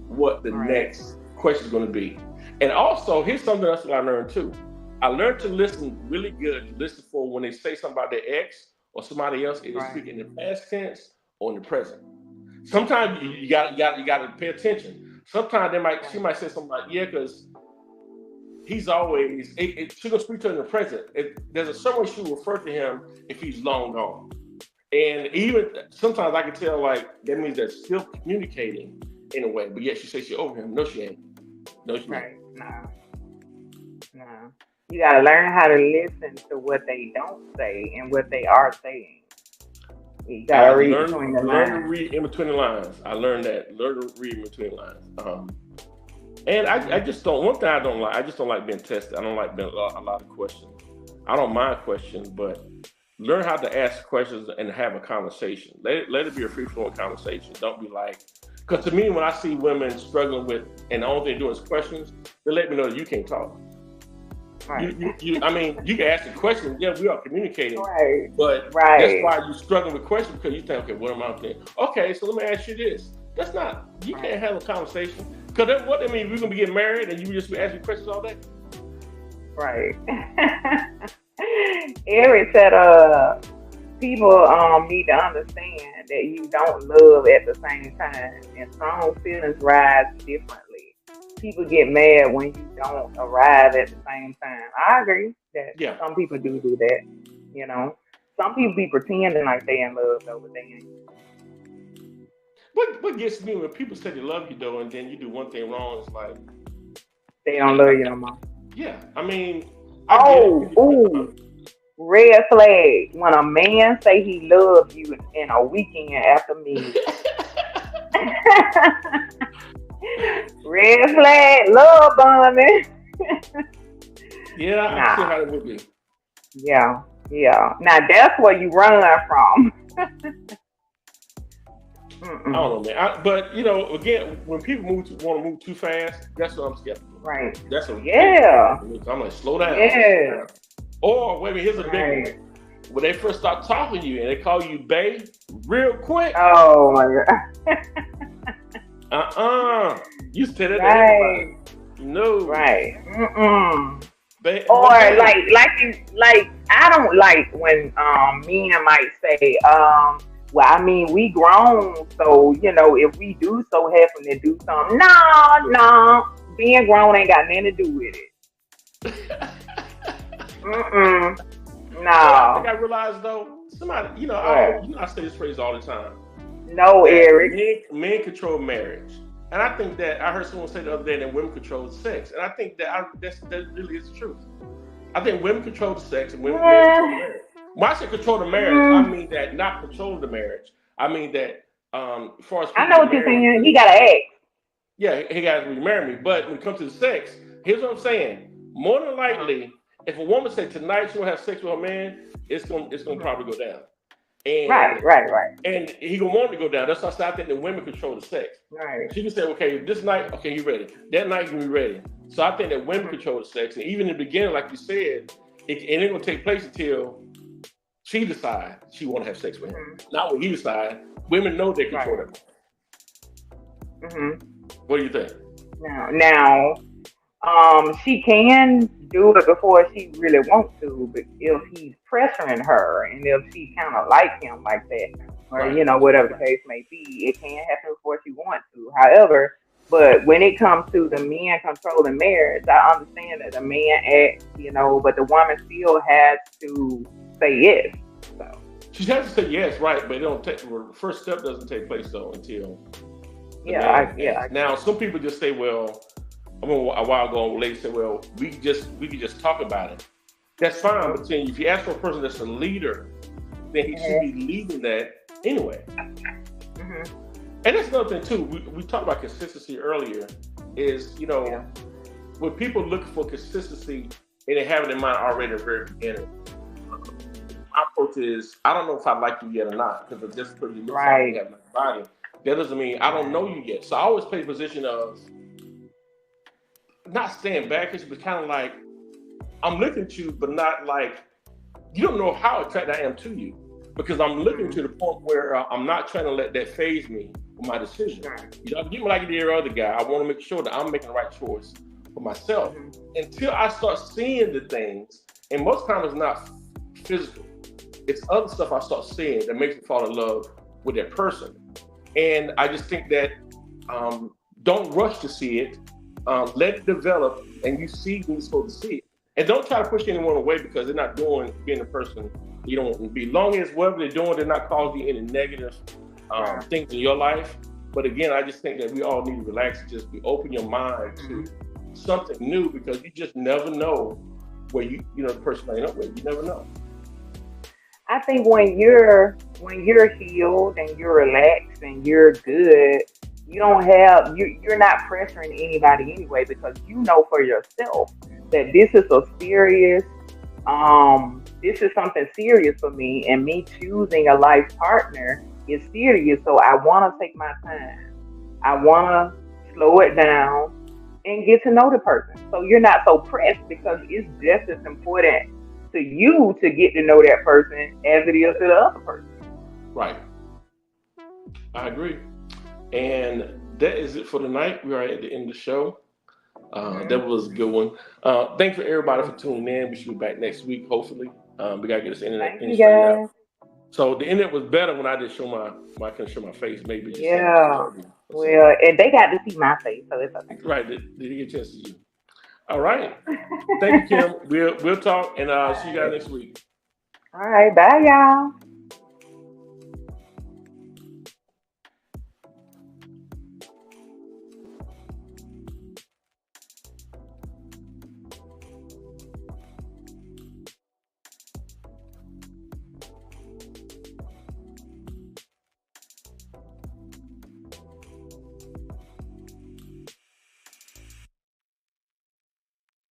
what the next question is going to be. And also, here's something else that I learned too. I learned to listen really good, to listen for when they say something about their ex or somebody else, it is speaking in the past tense or in the present. Sometimes you got to pay attention. Sometimes she might say something like, because he's always, she's going to speak to him in the present. There's a certain way she will refer to him if he's long gone. And even sometimes I can tell, like, that means they're still communicating in a way, but yet she says she's over him. No, she ain't. No, she ain't. No. You got to learn how to listen to what they don't say and what they are saying. You got to read between the lines. Learn to read in between the lines. I learned that. Learn to read in between the lines. And I just don't, one thing I don't like, I just don't like being tested. I don't like being a lot of questions. I don't mind questions, but learn how to ask questions and have a conversation. Let it be a free-flowing conversation. Don't be like, because to me, when I see women struggling with, and the only thing they do is questions, they let me know that you can't talk. Right. You can ask a question. Yeah, we are communicating. Right. But that's why you struggle with questions, because you think, okay, what am I thinking? Okay, so let me ask you this. That's not, you can't have a conversation. Because that's what I mean, we're going to be getting married and you just be asking questions all day. Right. Eric said, people need to understand that you don't love at the same time, and some feelings rise differently. People get mad when you don't arrive at the same time. I agree that Yeah. some people do that. You know, some people be pretending like they in love though, but they ain't. What gets me when people say they love you though, and then you do one thing wrong, it's like, They don't love you no more. yeah. I mean, I get Oh, it. ooh, red flag when a man say he loves you in a weekend after meeting. Red flag, love bombing. Yeah, I can see Nah, how it would be. yeah, yeah. Now that's where you run from. I Mm-mm. don't know, man. But again, when people want to move too fast, that's what I'm skeptical. Right. That's a big thing Yeah. for me. I'm like, slow down, slow Yeah. down. Or wait a minute, here's a big Right. one. When they first start talking to you and they call you bae, real quick. Oh my god. You say that to everybody. Right. No, Right. Mm-mm. Or but bae. like I don't like when men might say well, I mean, we grown, so if we do so happen to do something, no, no, being grown ain't got nothing to do with it. Mm-mm. I think No. I realized though, somebody, What? I say this phrase all the time, No, that Eric. men control marriage. And I think that I heard someone say the other day that women control sex. And I think that really is the truth. I think women control the sex and men control the Yeah. marriage. When I say control the marriage, I Mm, mean that not control the marriage. I mean that as far as I people know get what you're married, saying. He got to act. yeah, he guys remarry me. But when it comes to the sex, here's what I'm saying. More than Uh-huh. likely, if a woman say tonight she will have sex with her man, it's gonna Mhm. probably go down. Right, And right, right, he gonna want to go down. That's why I said I think that women control the sex. right. She can say, okay, this night, okay, you ready. That night, you be ready. So I think that women Mhm. control the sex. And even in the beginning, like you said, it ain't gonna take place until she decides she want to have sex with him. Mhm. Not when he decide. Women know they control Right. that. Mhm. What do you think? Now, she can do it before she really wants to, but if he's pressuring her and if she kind of like him like that, or Right. whatever the case may be, it can happen before she wants to. However, but when it comes to the men controlling marriage, I understand that the man acts, but the woman still has to say yes. So, She has to say yes, right, but it don't take the first step doesn't take place though until the yeah, man yeah, asks. Now some people just say, well, I remember a while ago, a lady said, well, we could just talk about it. That's fine, mhm, but then if you ask for a person that's a leader, then he should mhm, be leading that anyway. mhm, And that's another thing too. We talked about consistency earlier. Is yeah, when people look for consistency and they have it in mind already at the very beginning. My approach is I don't know if I like you yet or not because just because you look like you right, have my body, that doesn't mean I don't right, know you yet. So I always play the position of not staying back, but kind of like I'm looking at you, but not like you don't know how attracted I am to you because I'm looking mhm, to the point where I'm not trying to let that phase me with my decision. right, Give me like you did the other guy. I want to make sure that I'm making the right choice for myself mhm, until I start seeing the things. And most times it's not physical; it's other stuff I start seeing that makes me fall in love with that person. And I just think that don't rush to see it. Let it develop, and you see when you're supposed to see it. And don't try to push anyone away because they're not doing being the person you don't want to be. Long as whatever they're doing, they're not causing you any negative right, things in your life. But again, I just think that we all need to relax and just be open your mind to mhm. something new because you just never know where the person may end up with. You never know. I think when you're healed and you're relaxed and you're good, you're not pressuring anybody anyway because you know for yourself that this is something serious for me, and me choosing a life partner is serious. So I want to take my time. I want to slow it down and get to know the person. So you're not so pressed because it's just as important to you to get to know that person as it is to the other person. Right. I agree. And that is it for tonight. We are at the end of the show. That Hmm. was a good one. Thanks for everybody Yeah. for tuning in. We should be back next week, hopefully. We gotta get this internet Thank thing you straightened out. guys. So the internet was better when I did show I couldn't show my face. Maybe just Yeah. Well, and they got to see my face, so it's okay. Right. Did he get a chance to see you? All right. Thank you, Kim. We'll talk and see you guys next week. All right. Bye, y'all.